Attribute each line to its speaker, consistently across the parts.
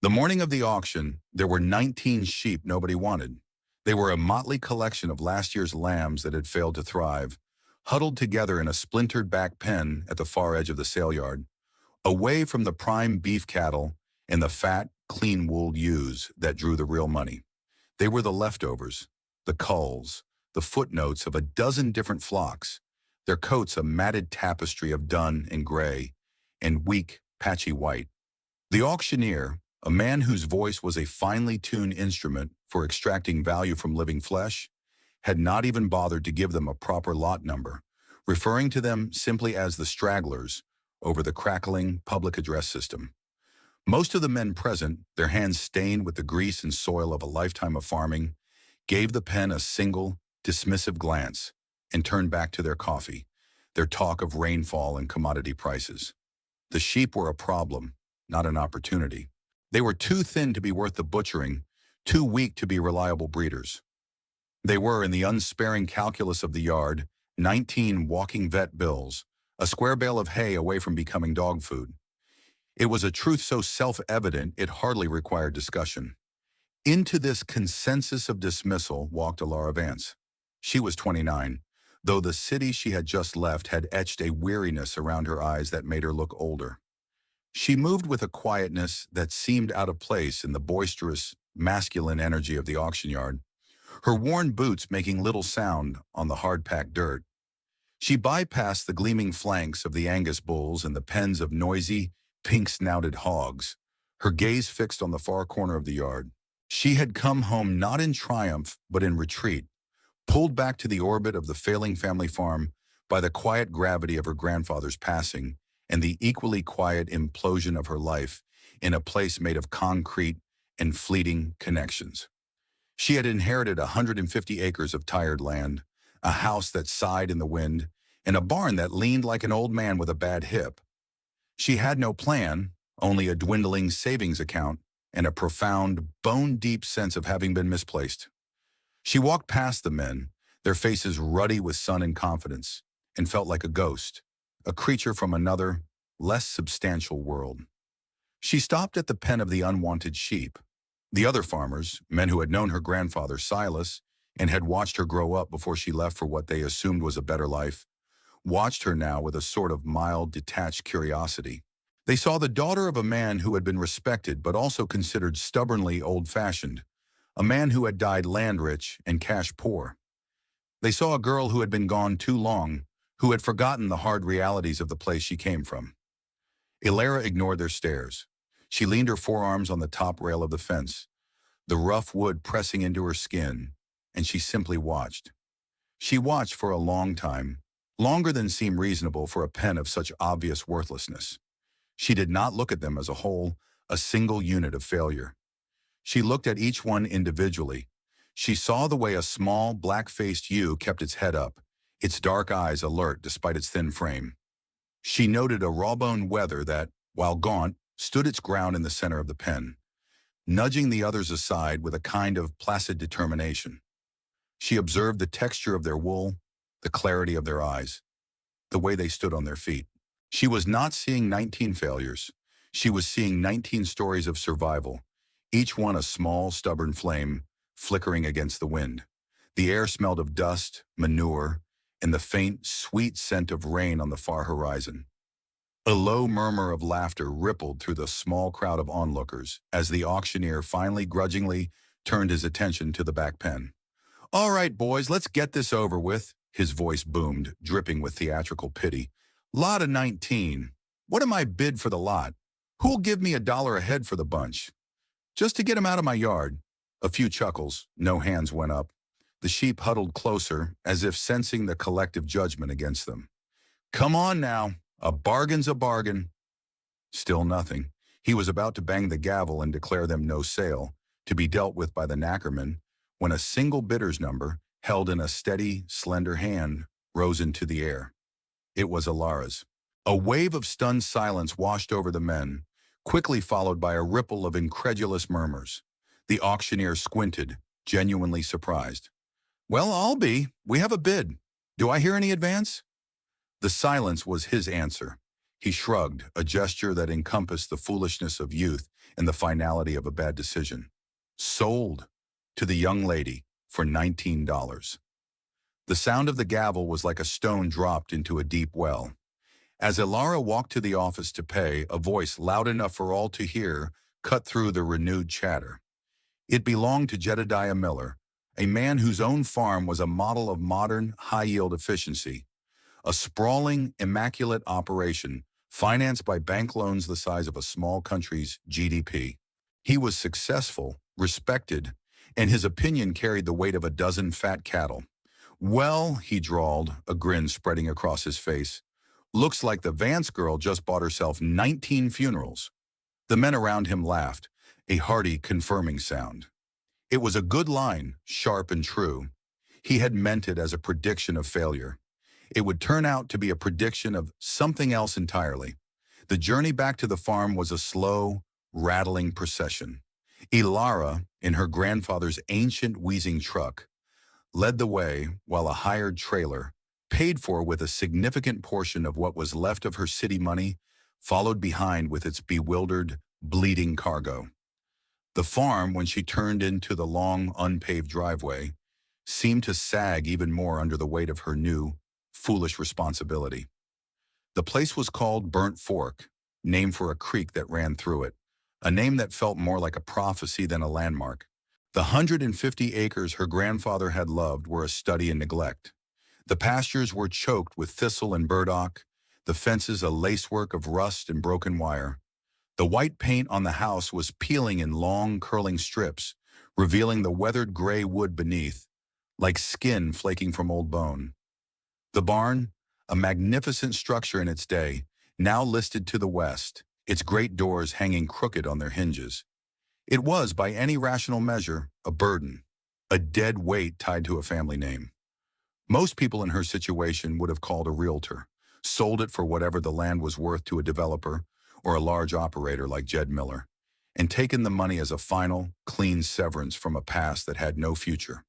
Speaker 1: The morning of the auction, there were 19 sheep nobody wanted. They were a motley collection of last year's lambs that had failed to thrive, huddled together in a splintered back pen at the far edge of the sale yard, away from the prime beef cattle and the fat, clean-wooled ewes that drew the real money. They were the leftovers, the culls, the footnotes of a dozen different flocks, their coats a matted tapestry of dun and gray, and weak, patchy white. The auctioneer, a man whose voice was a finely tuned instrument for extracting value from living flesh, had not even bothered to give them a proper lot number, referring to them simply as the stragglers over the crackling public address system. Most of the men present, their hands stained with the grease and soil of a lifetime of farming, gave the pen a single, dismissive glance and turned back to their coffee, their talk of rainfall and commodity prices. The sheep were a problem, not an opportunity. They were too thin to be worth the butchering, too weak to be reliable breeders. They were, in the unsparing calculus of the yard, 19 walking vet bills, a square bale of hay away from becoming dog food. It was a truth so self-evident it hardly required discussion. Into this consensus of dismissal walked Alara Vance. She was 29, though the city she had just left had etched a weariness around her eyes that made her look older. She moved with a quietness that seemed out of place in the boisterous, masculine energy of the auction yard, her worn boots making little sound on the hard-packed dirt. She bypassed the gleaming flanks of the Angus bulls and the pens of noisy, pink-snouted hogs, her gaze fixed on the far corner of the yard. She had come home not in triumph, but in retreat, pulled back to the orbit of the failing family farm by the quiet gravity of her grandfather's passing and the equally quiet implosion of her life in a place made of concrete and fleeting connections. She had inherited 150 acres of tired land, a house that sighed in the wind, and a barn that leaned like an old man with a bad hip. She had no plan, only a dwindling savings account and a profound, bone-deep sense of having been misplaced. She walked past the men, their faces ruddy with sun and confidence, and felt like a ghost, a creature from another, less substantial world. She stopped at the pen of the unwanted sheep. The other farmers, men who had known her grandfather Silas and had watched her grow up before she left for what they assumed was a better life, watched her now with a sort of mild, detached curiosity. They saw the daughter of a man who had been respected but also considered stubbornly old-fashioned, a man who had died land-rich and cash-poor. They saw a girl who had been gone too long, who had forgotten the hard realities of the place she came from. Alara ignored their stares. She leaned her forearms on the top rail of the fence, the rough wood pressing into her skin, and she simply watched. She watched for a long time, longer than seemed reasonable for a pen of such obvious worthlessness. She did not look at them as a whole, a single unit of failure. She looked at each one individually. She saw the way a small, black-faced ewe kept its head up, its dark eyes alert despite its thin frame. She noted a raw-boned wether that, while gaunt, stood its ground in the center of the pen, nudging the others aside with a kind of placid determination. She observed the texture of their wool, the clarity of their eyes, the way they stood on their feet. She was not seeing 19 failures. She was seeing 19 stories of survival, each one a small, stubborn flame flickering against the wind. The air smelled of dust, manure, and the faint, sweet scent of rain on the far horizon. A low murmur of laughter rippled through the small crowd of onlookers as the auctioneer finally grudgingly turned his attention to the back pen. "All right, boys, let's get this over with," his voice boomed, dripping with theatrical pity. "Lot of 19. What am I bid for the lot? Who'll give me $1 a head for the bunch? Just to get 'em out of my yard." A few chuckles, no hands went up. The sheep huddled closer, as if sensing the collective judgment against them. "Come on now, a bargain's a bargain." Still nothing. He was about to bang the gavel and declare them no sale, to be dealt with by the knackerman, when a single bidder's number, held in a steady, slender hand, rose into the air. It was Alara's. A wave of stunned silence washed over the men, quickly followed by a ripple of incredulous murmurs. The auctioneer squinted, genuinely surprised. "Well, I'll be. We have a bid. Do I hear any advance?" The silence was his answer. He shrugged, a gesture that encompassed the foolishness of youth and the finality of a bad decision. Sold to the young lady for $19. The sound of the gavel was like a stone dropped into a deep well. As Ilara walked to the office to pay, a voice loud enough for all to hear cut through the renewed chatter. It belonged to Jedediah Miller, a man whose own farm was a model of modern, high-yield efficiency, a sprawling, immaculate operation financed by bank loans the size of a small country's GDP. He was successful, respected, and his opinion carried the weight of a dozen fat cattle. "Well," he drawled, a grin spreading across his face, "looks like the Vance girl just bought herself 19 funerals." The men around him laughed, a hearty, confirming sound. It was a good line, sharp and true. He had meant it as a prediction of failure. It would turn out to be a prediction of something else entirely. The journey back to the farm was a slow, rattling procession. Ilara, in her grandfather's ancient wheezing truck, led the way while a hired trailer, paid for with a significant portion of what was left of her city money, followed behind with its bewildered, bleeding cargo. The farm, when she turned into the long, unpaved driveway, seemed to sag even more under the weight of her new, foolish responsibility. The place was called Burnt Fork, named for a creek that ran through it, a name that felt more like a prophecy than a landmark. The 150 acres her grandfather had loved were a study in neglect. The pastures were choked with thistle and burdock, the fences a lacework of rust and broken wire. The white paint on the house was peeling in long, curling strips, revealing the weathered gray wood beneath, like skin flaking from old bone. The barn, a magnificent structure in its day, now listed to the west, its great doors hanging crooked on their hinges. It was, by any rational measure, a burden, a dead weight tied to a family name. Most people in her situation would have called a realtor, sold it for whatever the land was worth to a developer or a large operator like Jed Miller, and taken the money as a final, clean severance from a past that had no future.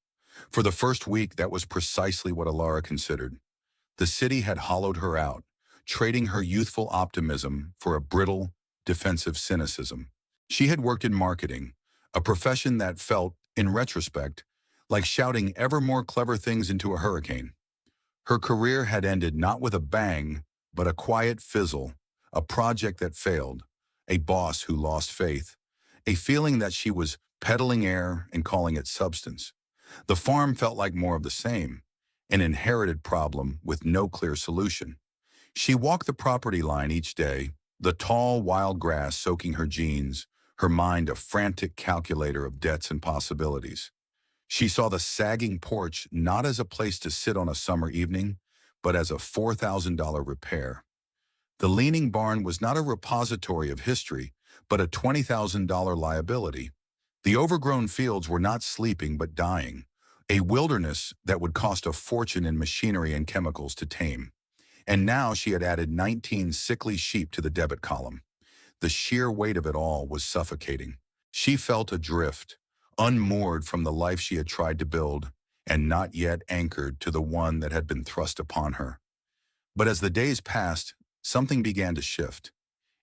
Speaker 1: For the first week, that was precisely what Ilara considered. The city had hollowed her out, trading her youthful optimism for a brittle, defensive cynicism. She had worked in marketing, a profession that felt, in retrospect, like shouting ever more clever things into a hurricane. Her career had ended not with a bang, but a quiet fizzle, a project that failed, a boss who lost faith, a feeling that she was peddling air and calling it substance. The farm felt like more of the same, an inherited problem with no clear solution. She walked the property line each day, the tall, wild grass soaking her jeans, her mind a frantic calculator of debts and possibilities. She saw the sagging porch not as a place to sit on a summer evening, but as a $4,000 repair. The leaning barn was not a repository of history, but a $20,000 liability. The overgrown fields were not sleeping but dying, a wilderness that would cost a fortune in machinery and chemicals to tame. And now she had added 19 sickly sheep to the debit column. The sheer weight of it all was suffocating. She felt adrift, unmoored from the life she had tried to build, and not yet anchored to the one that had been thrust upon her. But as the days passed, something began to shift.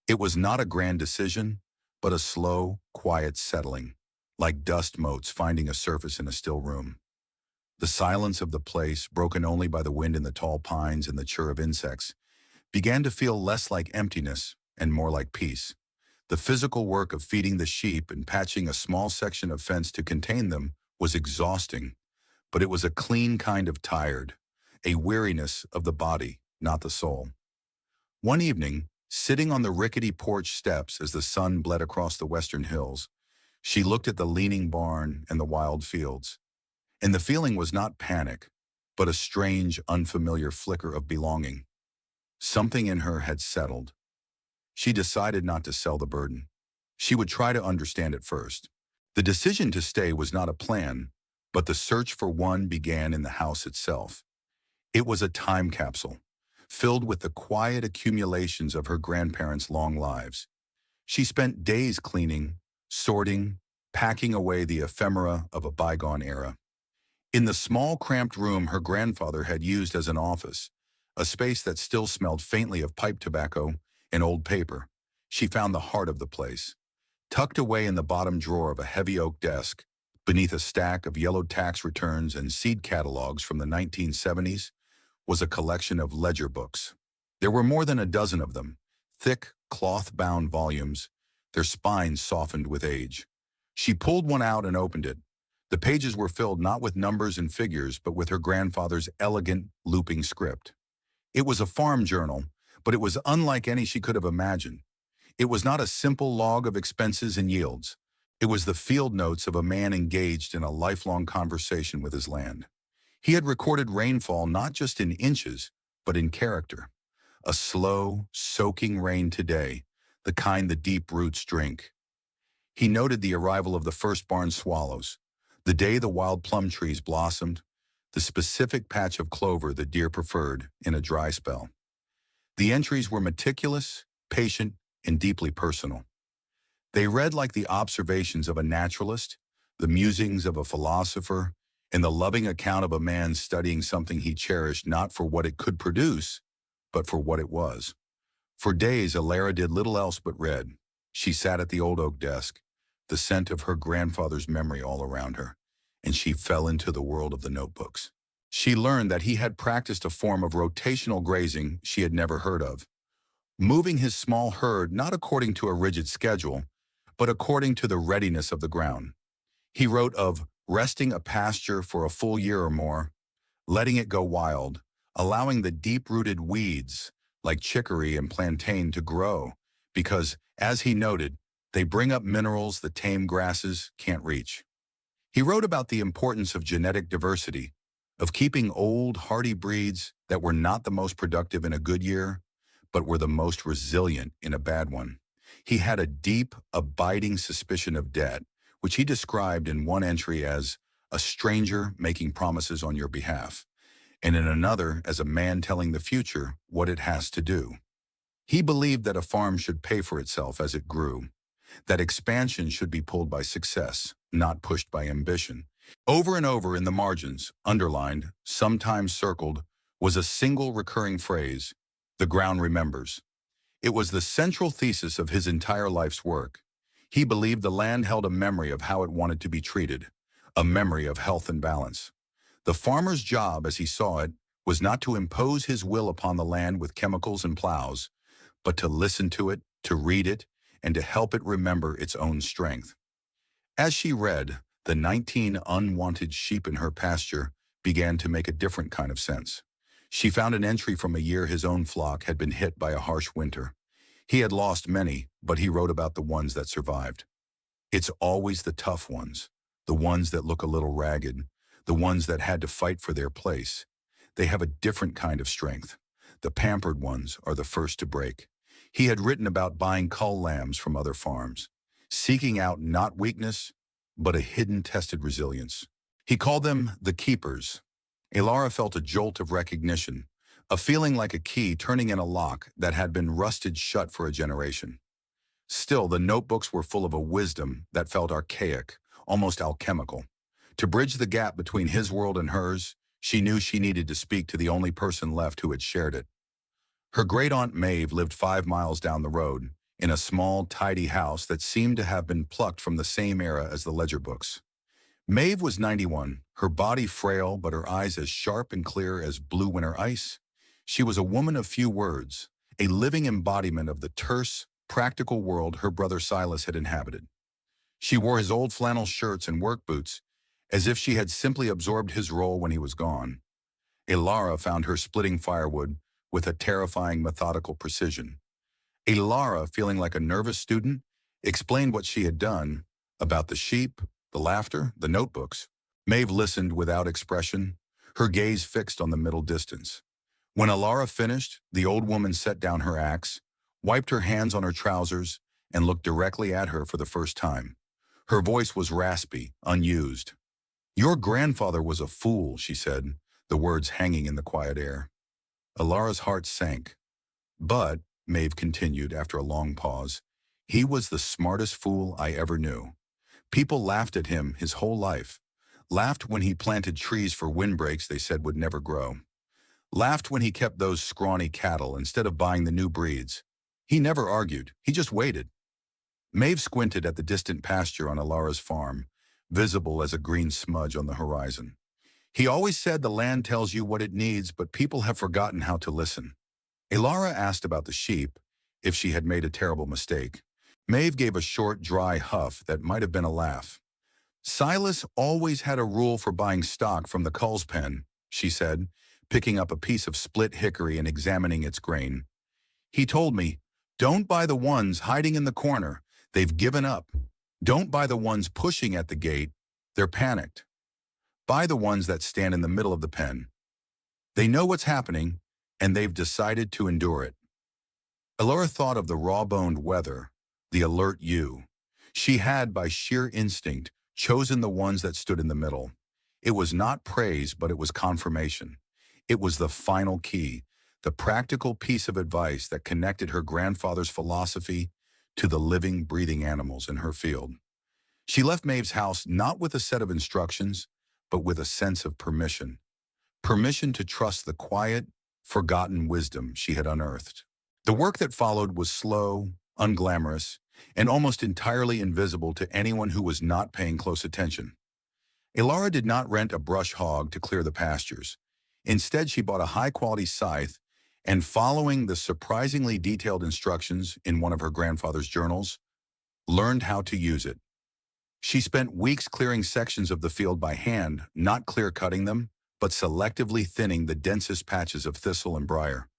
Speaker 1: It was not a grand decision, but a slow, quiet settling, like dust motes finding a surface in a still room. The silence of the place, broken only by the wind in the tall pines and the chirr of insects, began to feel less like emptiness and more like peace. The physical work of feeding the sheep and patching a small section of fence to contain them was exhausting, but it was a clean kind of tired, a weariness of the body, not the soul. One evening, sitting on the rickety porch steps as the sun bled across the western hills, she looked at the leaning barn and the wild fields. And the feeling was not panic, but a strange, unfamiliar flicker of belonging. Something in her had settled. She decided not to sell the burden. She would try to understand it first. The decision to stay was not a plan, but the search for one began in the house itself. It was a time capsule, filled with the quiet accumulations of her grandparents' long lives. She spent days cleaning, sorting, packing away the ephemera of a bygone era. In the small, cramped room her grandfather had used as an office, a space that still smelled faintly of pipe tobacco an old paper. She found the heart of the place. Tucked away in the bottom drawer of a heavy oak desk, beneath a stack of yellowed tax returns and seed catalogs from the 1970s, was a collection of ledger books. There were more than a dozen of them, thick, cloth-bound volumes, their spines softened with age. She pulled one out and opened it. The pages were filled not with numbers and figures, but with her grandfather's elegant, looping script. It was a farm journal, but it was unlike any she could have imagined. It was not a simple log of expenses and yields. It was the field notes of a man engaged in a lifelong conversation with his land. He had recorded rainfall not just in inches, but in character. A slow, soaking rain today, the kind the deep roots drink. He noted the arrival of the first barn swallows, the day the wild plum trees blossomed, the specific patch of clover the deer preferred in a dry spell. The entries were meticulous, patient, and deeply personal. They read like the observations of a naturalist, the musings of a philosopher, and the loving account of a man studying something he cherished not for what it could produce, but for what it was. For days, Alara did little else but read. She sat at the old oak desk, the scent of her grandfather's memory all around her, and she fell into the world of the notebooks. She learned that he had practiced a form of rotational grazing she had never heard of, moving his small herd not according to a rigid schedule, but according to the readiness of the ground. He wrote of resting a pasture for a full year or more, letting it go wild, allowing the deep-rooted weeds like chicory and plantain to grow, because, as he noted, they bring up minerals the tame grasses can't reach. He wrote about the importance of genetic diversity, of keeping old, hardy breeds that were not the most productive in a good year, but were the most resilient in a bad one. He had a deep, abiding suspicion of debt, which he described in one entry as a stranger making promises on your behalf, and in another as a man telling the future what it has to do. He believed that a farm should pay for itself as it grew, that expansion should be pulled by success, not pushed by ambition. Over and over in the margins, underlined, sometimes circled, was a single recurring phrase, "The ground remembers." It was the central thesis of his entire life's work. He believed the land held a memory of how it wanted to be treated, a memory of health and balance. The farmer's job, as he saw it, was not to impose his will upon the land with chemicals and plows, but to listen to it, to read it, and to help it remember its own strength. As she read, the 19 unwanted sheep in her pasture began to make a different kind of sense. She found an entry from a year his own flock had been hit by a harsh winter. He had lost many, but he wrote about the ones that survived. It's always the tough ones, the ones that look a little ragged, the ones that had to fight for their place. They have a different kind of strength. The pampered ones are the first to break. He had written about buying cull lambs from other farms, seeking out not weakness, but a hidden tested resilience. He called them the keepers. Alara felt a jolt of recognition, a feeling like a key turning in a lock that had been rusted shut for a generation. Still, the notebooks were full of a wisdom that felt archaic, almost alchemical. To bridge the gap between his world and hers, she knew she needed to speak to the only person left who had shared it. Her great-aunt Maeve lived 5 miles down the road, in a small, tidy house that seemed to have been plucked from the same era as the ledger books. Maeve was 91, her body frail but her eyes as sharp and clear as blue winter ice. She was a woman of few words, a living embodiment of the terse, practical world her brother Silas had inhabited. She wore his old flannel shirts and work boots, as if she had simply absorbed his role when he was gone. Alara found her splitting firewood with a terrifying methodical precision. Alara, feeling like a nervous student, explained what she had done about the sheep, the laughter, the notebooks. Maeve listened without expression, her gaze fixed on the middle distance. When Alara finished, the old woman set down her axe, wiped her hands on her trousers, and looked directly at her for the first time. Her voice was raspy, unused. "Your grandfather was a fool," she said, the words hanging in the quiet air. Alara's heart sank. "But," Maeve continued after a long pause, "he was the smartest fool I ever knew. People laughed at him his whole life. Laughed when he planted trees for windbreaks they said would never grow. Laughed when he kept those scrawny cattle instead of buying the new breeds. He never argued. He just waited. Maeve squinted at the distant pasture on Alara's farm, visible as a green smudge on the horizon. He always said the land tells you what it needs, but people have forgotten how to listen. Alara asked about the sheep, if she had made a terrible mistake. Maeve gave a short, dry huff that might have been a laugh. Silas always had a rule for buying stock from the culls pen, she said, picking up a piece of split hickory and examining its grain. He told me, don't buy the ones hiding in the corner. They've given up. Don't buy the ones pushing at the gate. They're panicked. Buy the ones that stand in the middle of the pen. They know what's happening, and they've decided to endure it. Alora thought of the raw-boned wether, the alert ewe. She had, by sheer instinct, chosen the ones that stood in the middle. It was not praise, but it was confirmation. It was the final key, the practical piece of advice that connected her grandfather's philosophy to the living, breathing animals in her field. She left Maeve's house not with a set of instructions, but with a sense of permission. Permission to trust the quiet, forgotten wisdom she had unearthed. The work that followed was slow, unglamorous, and almost entirely invisible to anyone who was not paying close attention. Alara did not rent a brush hog to clear the pastures. Instead, she bought a high-quality scythe and, following the surprisingly detailed instructions in one of her grandfather's journals, learned how to use it. She spent weeks clearing sections of the field by hand, not clear-cutting them, but selectively thinning the densest patches of thistle and briar,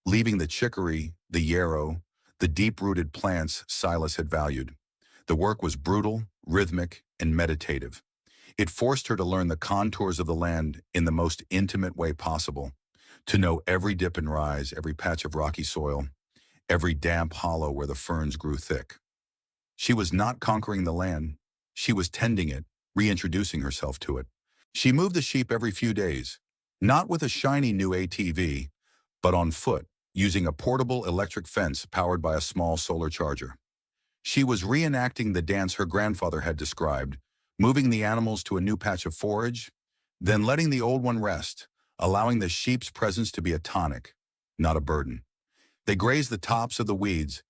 Speaker 1: leaving the chicory, the yarrow, the deep-rooted plants Silas had valued. The work was brutal, rhythmic, and meditative. It forced her to learn the contours of the land in the most intimate way possible, to know every dip and rise, every patch of rocky soil, every damp hollow where the ferns grew thick. She was not conquering the land. She was tending it, reintroducing herself to it. She moved the sheep every few days, not with a shiny new ATV, but on foot, using a portable electric fence powered by a small solar charger. She was reenacting the dance her grandfather had described, moving the animals to a new patch of forage, then letting the old one rest, allowing the sheep's presence to be a tonic, not a burden. They grazed the tops of the weeds,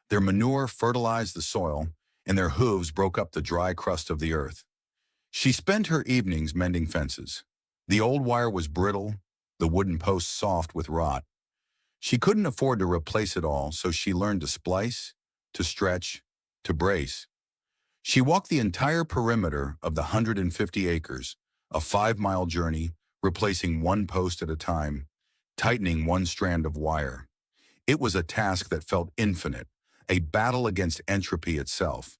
Speaker 1: their manure fertilized the soil, and their hooves broke up the dry crust of the earth. She spent her evenings mending fences. The old wire was brittle, the wooden posts soft with rot. She couldn't afford to replace it all, so she learned to splice, to stretch, to brace. She walked the entire perimeter of the 150 acres, a 5-mile journey, replacing one post at a time, tightening one strand of wire. It was a task that felt infinite, a battle against entropy itself.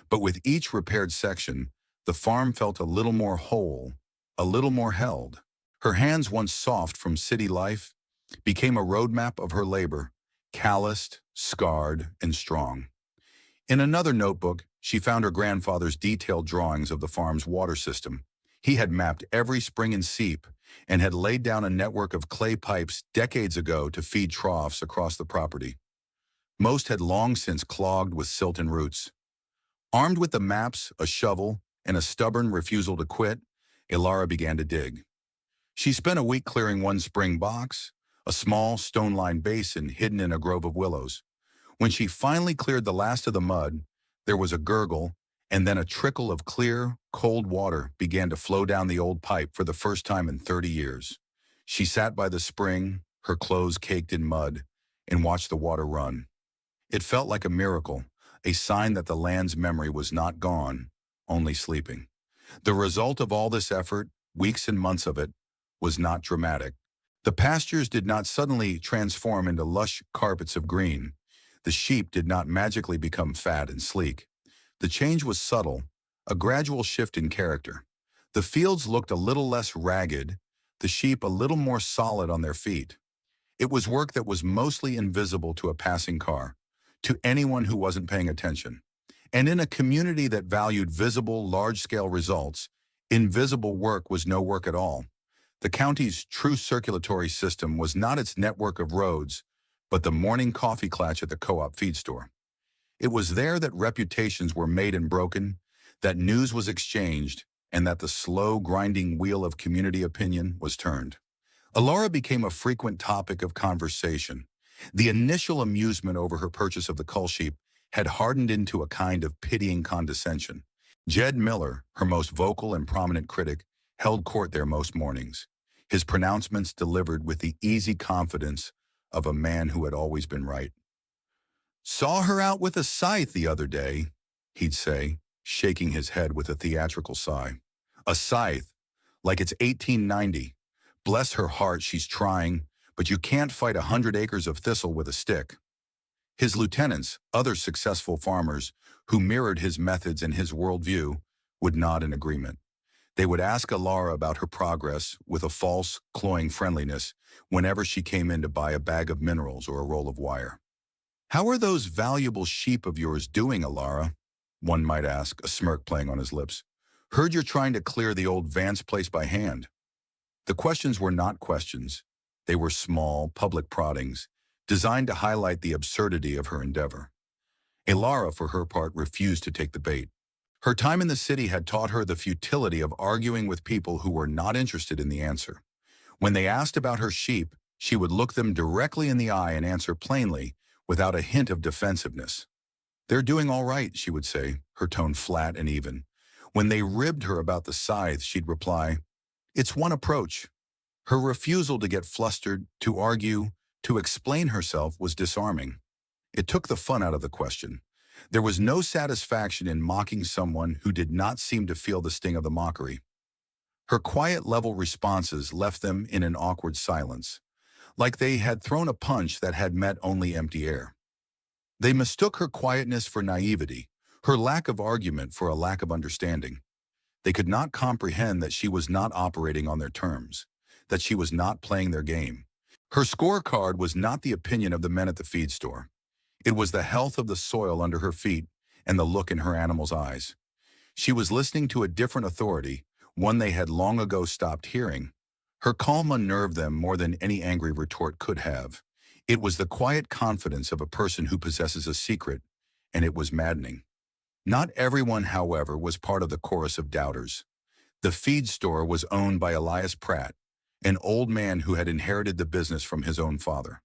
Speaker 1: But with each repaired section, the farm felt a little more whole, a little more held. Her hands, once soft from city life, became a roadmap of her labor, calloused, scarred, and strong. In another notebook, she found her grandfather's detailed drawings of the farm's water system. He had mapped every spring and seep and had laid down a network of clay pipes decades ago to feed troughs across the property. Most had long since clogged with silt and roots. Armed with the maps, a shovel, and a stubborn refusal to quit, Alara began to dig. She spent a week clearing one spring box, a small stone-lined basin hidden in a grove of willows. When she finally cleared the last of the mud, there was a gurgle, and then a trickle of clear, cold water began to flow down the old pipe for the first time in 30 years. She sat by the spring, her clothes caked in mud, and watched the water run. It felt like a miracle, a sign that the land's memory was not gone, only sleeping. The result of all this effort, weeks and months of it, was not dramatic. The pastures did not suddenly transform into lush carpets of green. The sheep did not magically become fat and sleek. The change was subtle, a gradual shift in character. The fields looked a little less ragged, the sheep a little more solid on their feet. It was work that was mostly invisible to a passing car, to anyone who wasn't paying attention. And in a community that valued visible, large-scale results, invisible work was no work at all. The county's true circulatory system was not its network of roads, but the morning coffee clutch at the co-op feed store. It was there that reputations were made and broken, that news was exchanged, and that the slow, grinding wheel of community opinion was turned. Alara became a frequent topic of conversation. The initial amusement over her purchase of the cull sheep had hardened into a kind of pitying condescension. Jed Miller, her most vocal and prominent critic, held court there most mornings, his pronouncements delivered with the easy confidence of a man who had always been right. "Saw her out with a scythe the other day," he'd say, shaking his head with a theatrical sigh. "A scythe, like it's 1890. Bless her heart, she's trying, but you can't fight 100 acres of thistle with a stick." His lieutenants, other successful farmers who mirrored his methods and his worldview, would nod in agreement. They would ask Alara about her progress with a false, cloying friendliness whenever she came in to buy a bag of minerals or a roll of wire. "How are those valuable sheep of yours doing, Alara?" one might ask, a smirk playing on his lips. "Heard you're trying to clear the old Vance place by hand." The questions were not questions. They were small, public proddings, designed to highlight the absurdity of her endeavor. Alara, for her part, refused to take the bait. Her time in the city had taught her the futility of arguing with people who were not interested in the answer. When they asked about her sheep, she would look them directly in the eye and answer plainly, without a hint of defensiveness. "They're doing all right," she would say, her tone flat and even. When they ribbed her about the scythe, she'd reply, "It's one approach." Her refusal to get flustered, to argue, to explain herself was disarming. It took the fun out of the question. There was no satisfaction in mocking someone who did not seem to feel the sting of the mockery. Her quiet, level responses left them in an awkward silence, like they had thrown a punch that had met only empty air. They mistook her quietness for naivety, her lack of argument for a lack of understanding. They could not comprehend that she was not operating on their terms, that she was not playing their game. Her scorecard was not the opinion of the men at the feed store. It was the health of the soil under her feet and the look in her animals' eyes. She was listening to a different authority, one they had long ago stopped hearing. Her calm unnerved them more than any angry retort could have. It was the quiet confidence of a person who possesses a secret, and it was maddening. Not everyone, however, was part of the chorus of doubters. The feed store was owned by Elias Pratt, an old man who had inherited the business from his own father.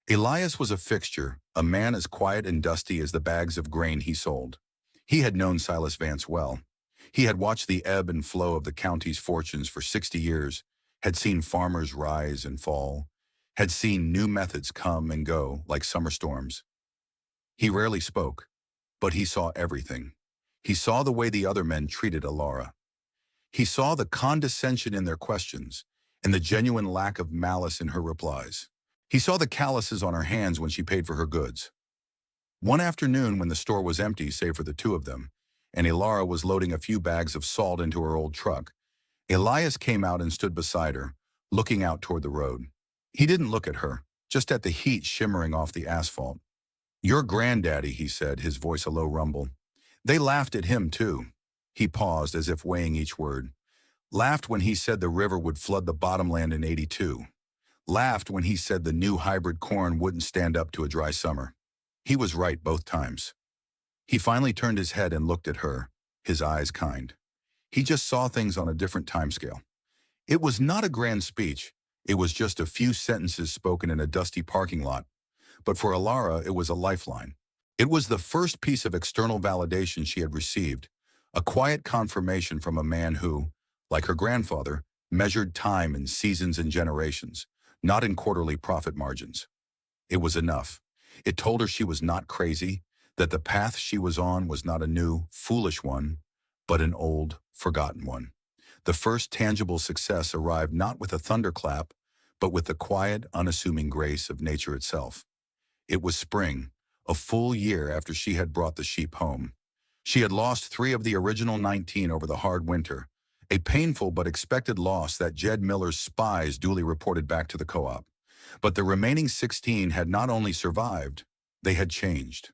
Speaker 1: Elias was a fixture, a man as quiet and dusty as the bags of grain he sold. He had known Silas Vance well. He had watched the ebb and flow of the county's fortunes for 60 years, had seen farmers rise and fall, had seen new methods come and go like summer storms. He rarely spoke, but he saw everything. He saw the way the other men treated Alara. He saw the condescension in their questions and the genuine lack of malice in her replies. He saw the calluses on her hands when she paid for her goods. One afternoon when the store was empty save for the two of them, and Alara was loading a few bags of salt into her old truck, Elias came out and stood beside her, looking out toward the road. He didn't look at her, just at the heat shimmering off the asphalt. "Your granddaddy," he said, his voice a low rumble. "They laughed at him, too." He paused as if weighing each word. "Laughed when he said the river would flood the bottomland in '82. Laughed when he said the new hybrid corn wouldn't stand up to a dry summer. He was right both times." He finally turned his head and looked at her, his eyes kind. He just saw things on a different timescale. It was not a grand speech. It was just a few sentences spoken in a dusty parking lot. But for Alara, it was a lifeline. It was the first piece of external validation she had received, a quiet confirmation from a man who, like her grandfather, measured time in seasons and generations, not in quarterly profit margins. It was enough. It told her she was not crazy, that the path she was on was not a new, foolish one, but an old, forgotten one. The first tangible success arrived not with a thunderclap, but with the quiet, unassuming grace of nature itself. It was spring, a full year after she had brought the sheep home. She had lost 3 of the original 19 over the hard winter, a painful but expected loss that Jed Miller's spies duly reported back to the co-op. But the remaining 16 had not only survived, they had changed.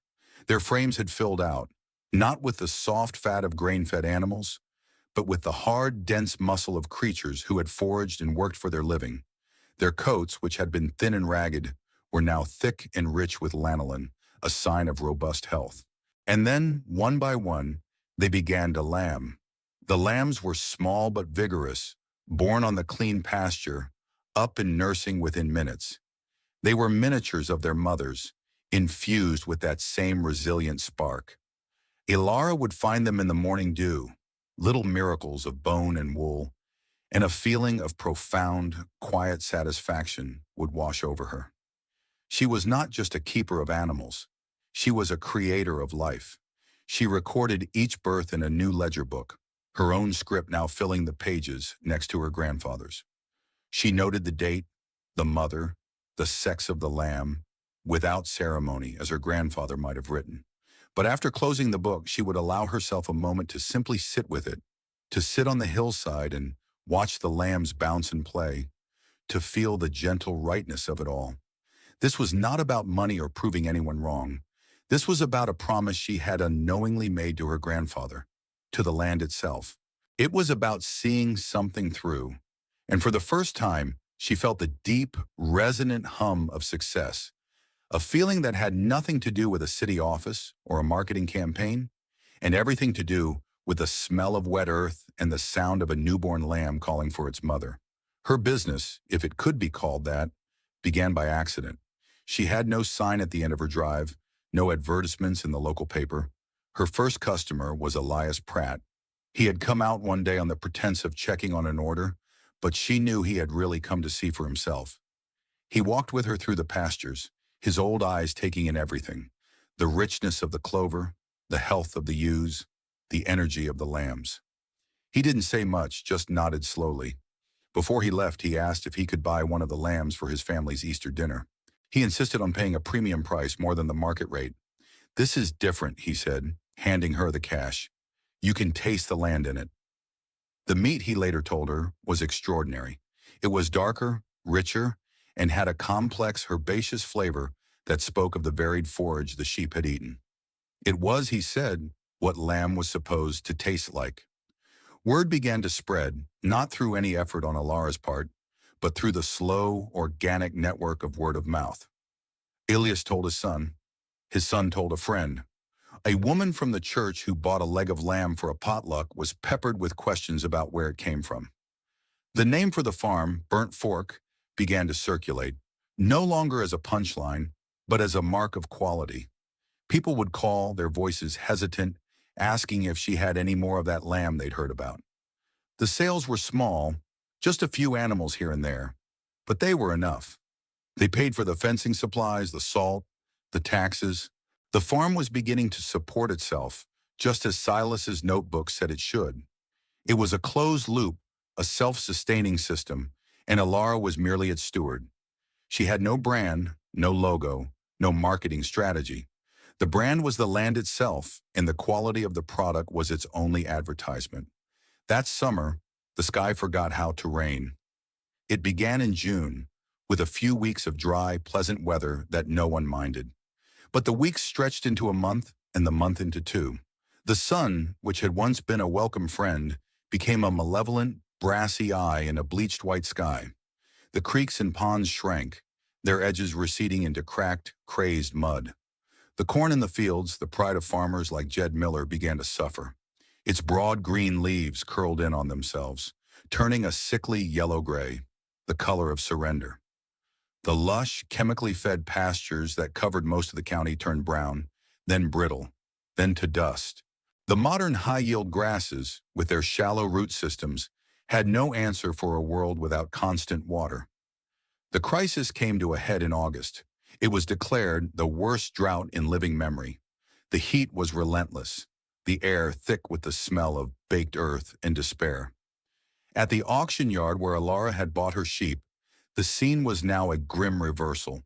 Speaker 1: Their frames had filled out, not with the soft fat of grain-fed animals, but with the hard, dense muscle of creatures who had foraged and worked for their living. Their coats, which had been thin and ragged, were now thick and rich with lanolin, a sign of robust health. And then, one by one, they began to lamb. The lambs were small but vigorous, born on the clean pasture, up and nursing within minutes. They were miniatures of their mothers, infused with that same resilient spark. Ilara would find them in the morning dew, little miracles of bone and wool, and a feeling of profound, quiet satisfaction would wash over her. She was not just a keeper of animals. She was a creator of life. She recorded each birth in a new ledger book, her own script now filling the pages next to her grandfather's. She noted the date, the mother, the sex of the lamb, without ceremony, as her grandfather might have written. But after closing the book, she would allow herself a moment to simply sit with it, to sit on the hillside and watch the lambs bounce and play, to feel the gentle rightness of it all. This was not about money or proving anyone wrong. This was about a promise she had unknowingly made to her grandfather, to the land itself. It was about seeing something through. And for the first time, she felt the deep, resonant hum of success, a feeling that had nothing to do with a city office or a marketing campaign, and everything to do with the smell of wet earth and the sound of a newborn lamb calling for its mother. Her business, if it could be called that, began by accident. She had no sign at the end of her drive, no advertisements in the local paper. Her first customer was Elias Pratt. He had come out one day on the pretense of checking on an order, but she knew he had really come to see for himself. He walked with her through the pastures, his old eyes taking in everything: the richness of the clover, the health of the ewes, the energy of the lambs. He didn't say much, just nodded slowly. Before he left, he asked if he could buy one of the lambs for his family's Easter dinner. He insisted on paying a premium price more than the market rate. "This is different," he said, handing her the cash. "You can taste the land in it." The meat, he later told her, was extraordinary. It was darker, richer, and had a complex, herbaceous flavor that spoke of the varied forage the sheep had eaten. It was, he said, what lamb was supposed to taste like. Word began to spread, not through any effort on Ilara's part, but through the slow, organic network of word of mouth. Ilias told his son told a friend. A woman from the church who bought a leg of lamb for a potluck was peppered with questions about where it came from. The name for the farm, Burnt Fork, began to circulate, no longer as a punchline, but as a mark of quality. People would call, their voices hesitant, asking if she had any more of that lamb they'd heard about. The sales were small, just a few animals here and there, but they were enough. They paid for the fencing supplies, the salt, the taxes. The farm was beginning to support itself, just as Silas's notebook said it should. It was a closed loop, a self-sustaining system, and Ilara was merely its steward. She had no brand, no logo, no marketing strategy. The brand was the land itself, and the quality of the product was its only advertisement. That summer, the sky forgot how to rain. It began in June, with a few weeks of dry, pleasant weather that no one minded. But the weeks stretched into a month, and the month into two. The sun, which had once been a welcome friend, became a malevolent, brassy eye in a bleached white sky. The creeks and ponds shrank, their edges receding into cracked, crazed mud. The corn in the fields, the pride of farmers like Jed Miller, began to suffer. Its broad green leaves curled in on themselves, turning a sickly yellow-gray, the color of surrender. The lush, chemically fed pastures that covered most of the county turned brown, then brittle, then to dust. The modern high-yield grasses, with their shallow root systems, had no answer for a world without constant water. The crisis came to a head in August. It was declared the worst drought in living memory. The heat was relentless, the air thick with the smell of baked earth and despair. At the auction yard where Ilara had bought her sheep, the scene was now a grim reversal.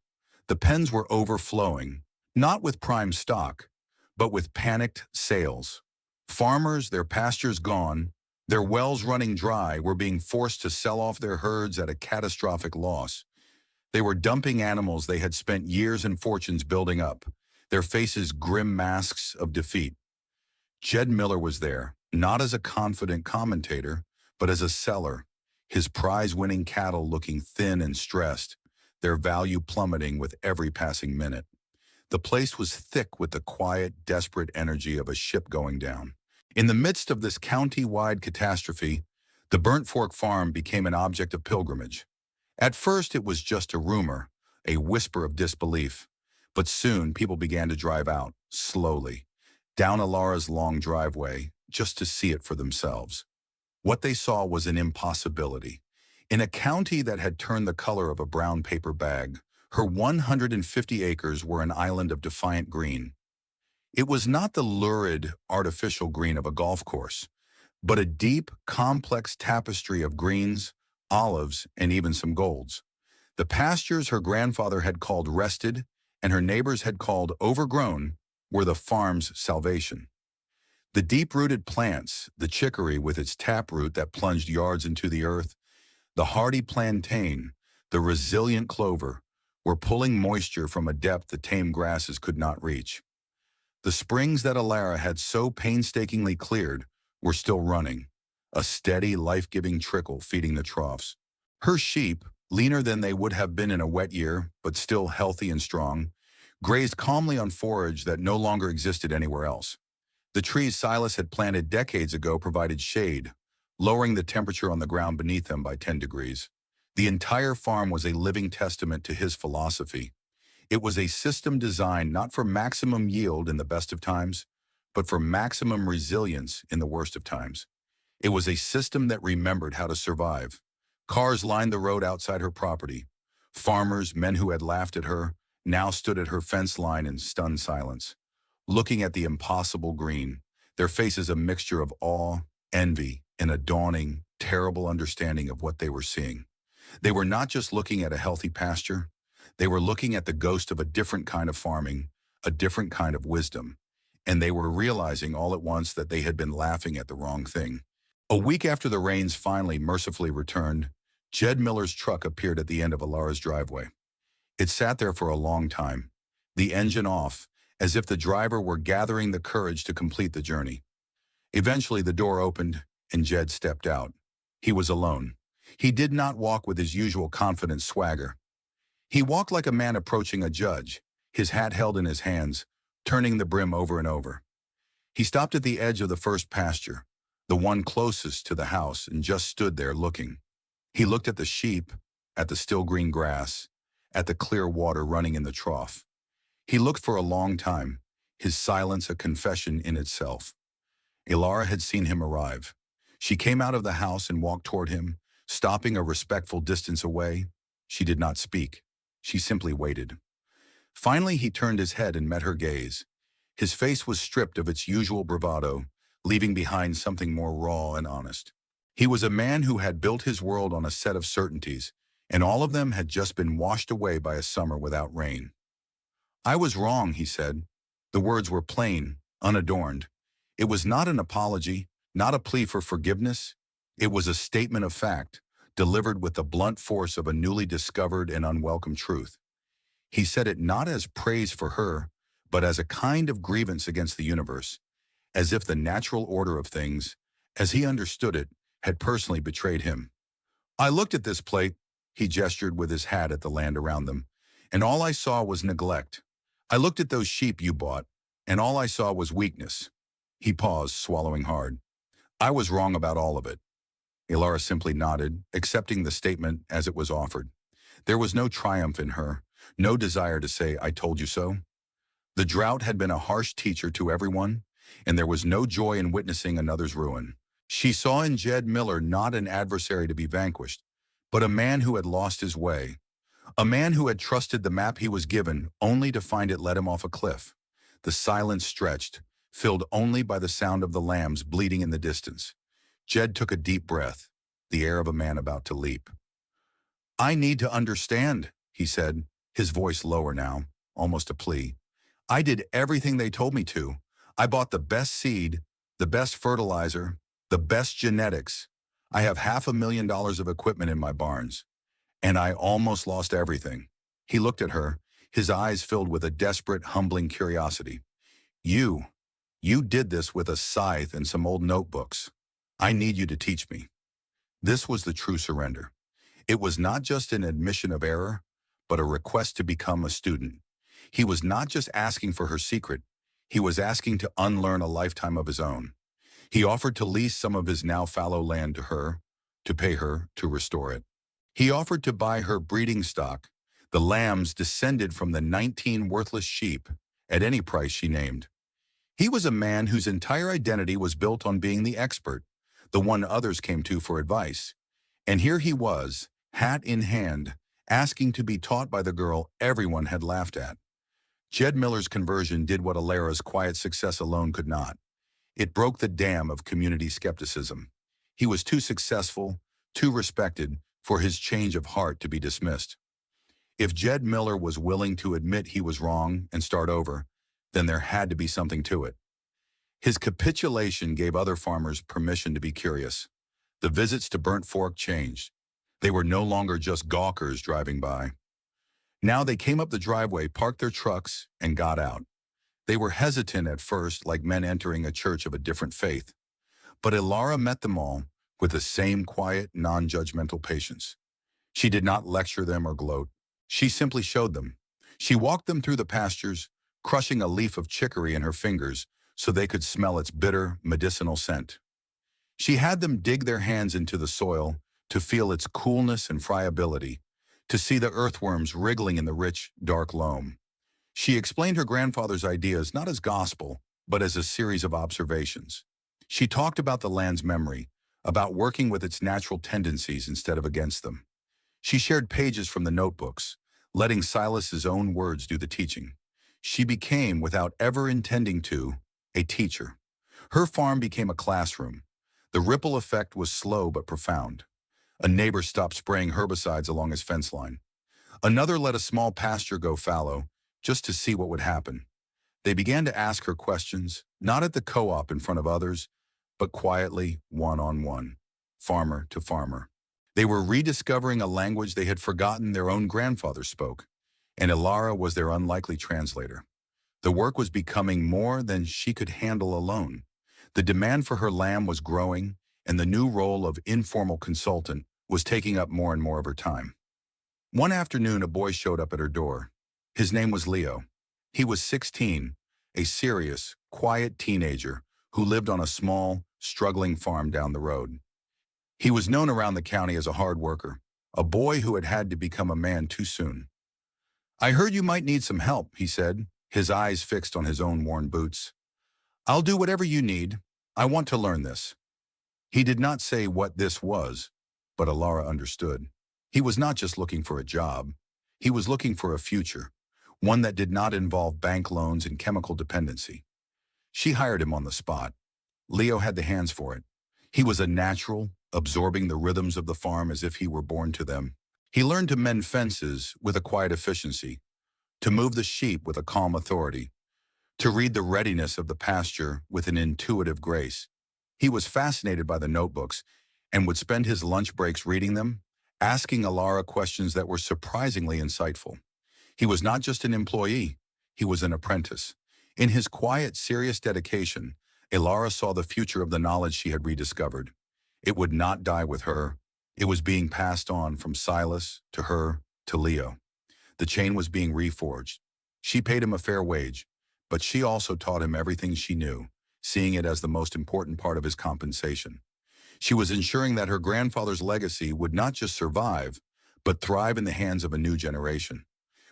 Speaker 1: The pens were overflowing, not with prime stock, but with panicked sales. Farmers, their pastures gone, their wells running dry, were being forced to sell off their herds at a catastrophic loss. They were dumping animals they had spent years and fortunes building up, their faces grim masks of defeat. Jed Miller was there, not as a confident commentator, but as a seller, his prize-winning cattle looking thin and stressed, their value plummeting with every passing minute. The place was thick with the quiet, desperate energy of a ship going down. In the midst of this county-wide catastrophe, the Burnt Fork farm became an object of pilgrimage. At first, it was just a rumor, a whisper of disbelief. But soon people began to drive out, slowly, down Alara's long driveway, just to see it for themselves. What they saw was an impossibility. In a county that had turned the color of a brown paper bag, her 150 acres were an island of defiant green. It was not the lurid, artificial green of a golf course, but a deep, complex tapestry of greens, olives, and even some golds. The pastures her grandfather had called rested, and her neighbors had called overgrown, were the farm's salvation. The deep-rooted plants, the chicory with its taproot that plunged yards into the earth, the hardy plantain, the resilient clover, were pulling moisture from a depth the tame grasses could not reach. The springs that Alara had so painstakingly cleared were still running, a steady, life-giving trickle feeding the troughs. Her sheep, leaner than they would have been in a wet year, but still healthy and strong, grazed calmly on forage that no longer existed anywhere else. The trees Silas had planted decades ago provided shade, lowering the temperature on the ground beneath them by 10 degrees. The entire farm was a living testament to his philosophy. It was a system designed not for maximum yield in the best of times, but for maximum resilience in the worst of times. It was a system that remembered how to survive. Cars lined the road outside her property. Farmers, men who had laughed at her, now stood at her fence line in stunned silence, looking at the impossible green, their faces a mixture of awe, envy, and a dawning, terrible understanding of what they were seeing. They were not just looking at a healthy pasture, they were looking at the ghost of a different kind of farming, a different kind of wisdom, and they were realizing all at once that they had been laughing at the wrong thing. A week after the rains finally mercifully returned, Jed Miller's truck appeared at the end of Alara's driveway. It sat there for a long time, the engine off, as if the driver were gathering the courage to complete the journey. Eventually the door opened, and Jed stepped out. He was alone. He did not walk with his usual confident swagger. He walked like a man approaching a judge, his hat held in his hands, turning the brim over and over. He stopped at the edge of the first pasture, the one closest to the house, and just stood there looking. He looked at the sheep, at the still green grass, at the clear water running in the trough. He looked for a long time, his silence a confession in itself. Alara had seen him arrive. She came out of the house and walked toward him, stopping a respectful distance away. She did not speak. She simply waited. Finally, he turned his head and met her gaze. His face was stripped of its usual bravado, leaving behind something more raw and honest. He was a man who had built his world on a set of certainties, and all of them had just been washed away by a summer without rain. "I was wrong," he said. The words were plain, unadorned. It was not an apology, not a plea for forgiveness. It was a statement of fact, delivered with the blunt force of a newly discovered and unwelcome truth. He said it not as praise for her, but as a kind of grievance against the universe, as if the natural order of things, as he understood it, had personally betrayed him. "I looked at this plate," he gestured with his hat at the land around them, "and all I saw was neglect. I looked at those sheep you bought, and all I saw was weakness." He paused, swallowing hard. "I was wrong about all of it." Alara simply nodded, accepting the statement as it was offered. There was no triumph in her, no desire to say, "I told you so." The drought had been a harsh teacher to everyone, and there was no joy in witnessing another's ruin. She saw in Jed Miller not an adversary to be vanquished, but a man who had lost his way, a man who had trusted the map he was given only to find it led him off a cliff. The silence stretched, filled only by the sound of the lambs bleating in the distance. Jed took a deep breath, the air of a man about to leap. "I need to understand," he said, his voice lower now, almost a plea. "I did everything they told me to. I bought the best seed, the best fertilizer, the best genetics. I have $500,000 of equipment in my barns. And I almost lost everything." He looked at her, his eyes filled with a desperate, humbling curiosity. You did this with a scythe and some old notebooks. I need you to teach me." This was the true surrender. It was not just an admission of error, but a request to become a student. He was not just asking for her secret, he was asking to unlearn a lifetime of his own. He offered to lease some of his now fallow land to her, to pay her to restore it. He offered to buy her breeding stock, The lambs descended from the 19 worthless sheep at any price she named. He was a man whose entire identity was built on being the expert, the one others came to for advice. And here he was, hat in hand, asking to be taught by the girl everyone had laughed at. Jed Miller's conversion did what Alara's quiet success alone could not. It broke the dam of community skepticism. He was too successful, too respected, for his change of heart to be dismissed. If Jed Miller was willing to admit he was wrong and start over, then there had to be something to it. His capitulation gave other farmers permission to be curious. The visits to Burnt Fork changed. They were no longer just gawkers driving by. Now they came up the driveway, parked their trucks, and got out. They were hesitant at first, like men entering a church of a different faith. But Ilara met them all with the same quiet, non-judgmental patience. She did not lecture them or gloat. She simply showed them. She walked them through the pastures, crushing a leaf of chicory in her fingers so they could smell its bitter, medicinal scent. She had them dig their hands into the soil to feel its coolness and friability, to see the earthworms wriggling in the rich, dark loam. She explained her grandfather's ideas not as gospel, but as a series of observations. She talked about the land's memory, about working with its natural tendencies instead of against them. She shared pages from the notebooks, letting Silas's own words do the teaching. She became, without ever intending to, a teacher. Her farm became a classroom. The ripple effect was slow but profound. A neighbor stopped spraying herbicides along his fence line. Another let a small pasture go fallow, just to see what would happen. They began to ask her questions, not at the co-op in front of others, but quietly, one-on-one, farmer to farmer. They were rediscovering a language they had forgotten their own grandfather spoke, and Ilara was their unlikely translator. The work was becoming more than she could handle alone. The demand for her lamb was growing, and the new role of informal consultant was taking up more and more of her time. One afternoon, a boy showed up at her door. His name was Leo. He was 16, a serious, quiet teenager who lived on a small, struggling farm down the road. He was known around the county as a hard worker, a boy who had had to become a man too soon. "I heard you might need some help," he said, his eyes fixed on his own worn boots. "I'll do whatever you need. I want to learn this." He did not say what this was, but Ilara understood. He was not just looking for a job. He was looking for a future, one that did not involve bank loans and chemical dependency. She hired him on the spot. Leo had the hands for it. He was a natural, absorbing the rhythms of the farm as if he were born to them. He learned to mend fences with a quiet efficiency, to move the sheep with a calm authority, to read the readiness of the pasture with an intuitive grace. He was fascinated by the notebooks and would spend his lunch breaks reading them, asking Ilara questions that were surprisingly insightful. He was not just an employee, he was an apprentice. In his quiet, serious dedication, Ilara saw the future of the knowledge she had rediscovered. It would not die with her. It was being passed on from Silas to her to Leo. The chain was being reforged. She paid him a fair wage, but she also taught him everything she knew, seeing it as the most important part of his compensation. She was ensuring that her grandfather's legacy would not just survive, but thrive in the hands of a new generation.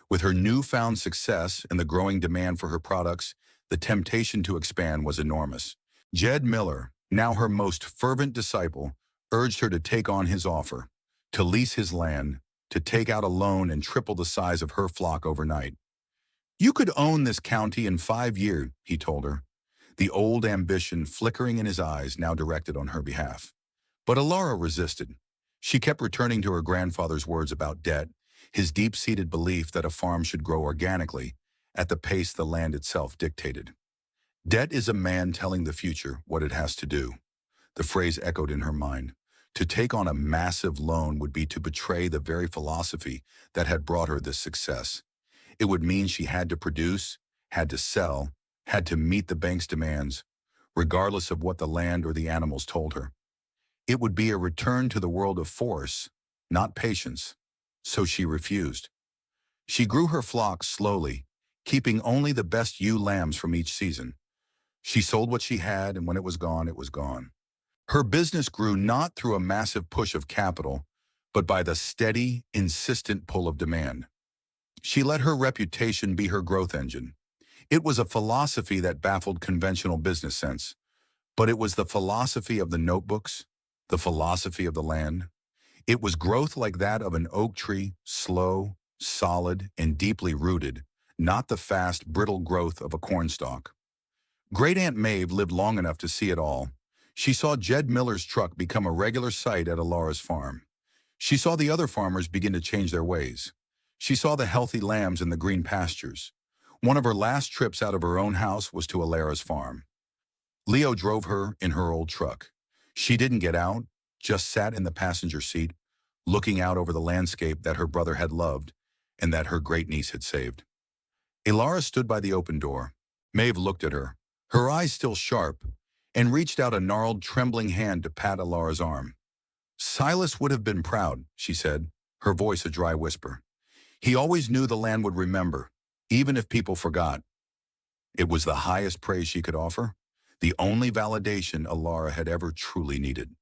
Speaker 1: With her newfound success and the growing demand for her products, the temptation to expand was enormous. Jed Miller, now her most fervent disciple, urged her to take on his offer, to lease his land, to take out a loan and triple the size of her flock overnight. "You could own this county in 5 years," he told her, the old ambition flickering in his eyes now directed on her behalf. But Ilara resisted. She kept returning to her grandfather's words about debt, his deep-seated belief that a farm should grow organically, at the pace the land itself dictated. "Debt is a man telling the future what it has to do." The phrase echoed in her mind. To take on a massive loan would be to betray the very philosophy that had brought her this success. It would mean she had to produce, had to sell, had to meet the bank's demands, regardless of what the land or the animals told her. It would be a return to the world of force, not patience. So she refused. She grew her flock slowly, keeping only the best ewe lambs from each season. She sold what she had, and when it was gone, it was gone. Her business grew not through a massive push of capital, but by the steady, insistent pull of demand. She let her reputation be her growth engine. It was a philosophy that baffled conventional business sense, but it was the philosophy of the notebooks, the philosophy of the land. It was growth like that of an oak tree, slow, solid, and deeply rooted, not the fast, brittle growth of a cornstalk. Great Aunt Maeve lived long enough to see it all. She saw Jed Miller's truck become a regular sight at Alara's farm. She saw the other farmers begin to change their ways. She saw the healthy lambs in the green pastures. One of her last trips out of her own house was to Alara's farm. Leo drove her in her old truck. She didn't get out, just sat in the passenger seat, looking out over the landscape that her brother had loved and that her great-niece had saved. Alara stood by the open door. Maeve looked at her, her eyes still sharp, and reached out a gnarled, trembling hand to pat Alara's arm. Silas would have been proud, she said, her voice a dry whisper. He always knew the land would remember, even if people forgot. It was the highest praise she could offer, the only validation Alara had ever truly needed.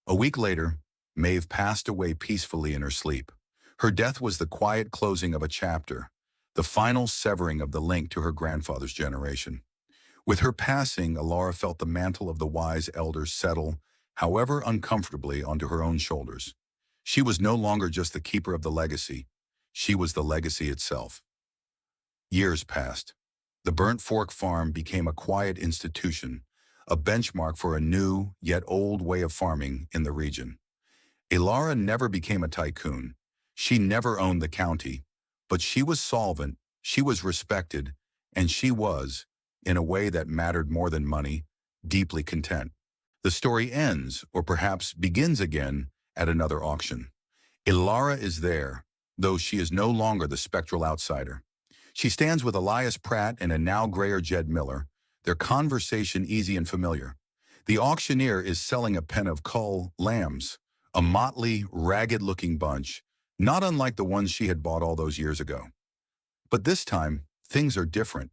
Speaker 1: A week later, Maeve passed away peacefully in her sleep. Her death was the quiet closing of a chapter, the final severing of the link to her grandfather's generation. With her passing, Alara felt the mantle of the wise elders settle, however uncomfortably, onto her own shoulders. She was no longer just the keeper of the legacy. She was the legacy itself. Years passed. The Burnt Fork Farm became a quiet institution, a benchmark for a new, yet old way of farming in the region. Alara never became a tycoon. She never owned the county, but she was solvent, she was respected, and she was, in a way that mattered more than money, deeply content. The story ends, or perhaps begins again, at another auction. Alara is there, though she is no longer the spectral outsider. She stands with Elias Pratt and a now grayer Jed Miller, their conversation easy and familiar. The auctioneer is selling a pen of cull lambs, a motley, ragged-looking bunch, not unlike the ones she had bought all those years ago. But this time, things are different.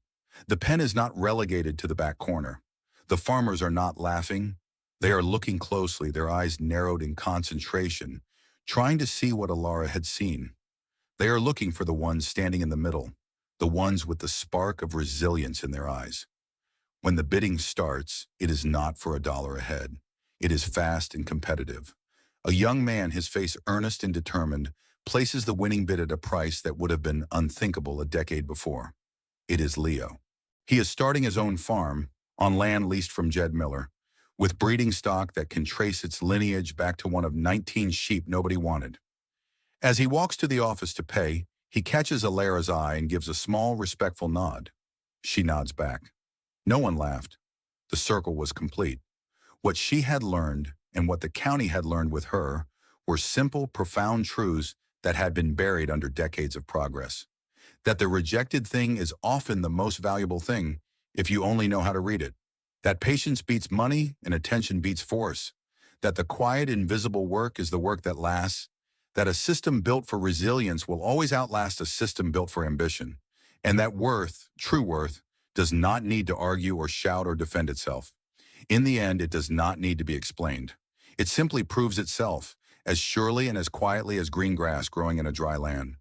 Speaker 1: The pen is not relegated to the back corner. The farmers are not laughing. They are looking closely, their eyes narrowed in concentration, trying to see what Alara had seen. They are looking for the ones standing in the middle, the ones with the spark of resilience in their eyes. When the bidding starts, it is not for $1 a head. It is fast and competitive. A young man, his face earnest and determined, places the winning bid at a price that would have been unthinkable a decade before. It is Leo. He is starting his own farm, on land leased from Jed Miller, with breeding stock that can trace its lineage back to one of 19 sheep nobody wanted. As he walks to the office to pay, he catches Alara's eye and gives a small, respectful nod. She nods back. No one laughed. The circle was complete. What she had learned, and what the county had learned with her, were simple, profound truths that had been buried under decades of progress. That the rejected thing is often the most valuable thing if you only know how to read it. That patience beats money and attention beats force. That the quiet, invisible work is the work that lasts. That a system built for resilience will always outlast a system built for ambition. And that worth, true worth, does not need to argue or shout or defend itself. In the end, it does not need to be explained. It simply proves itself, as surely and as quietly as green grass growing in a dry land.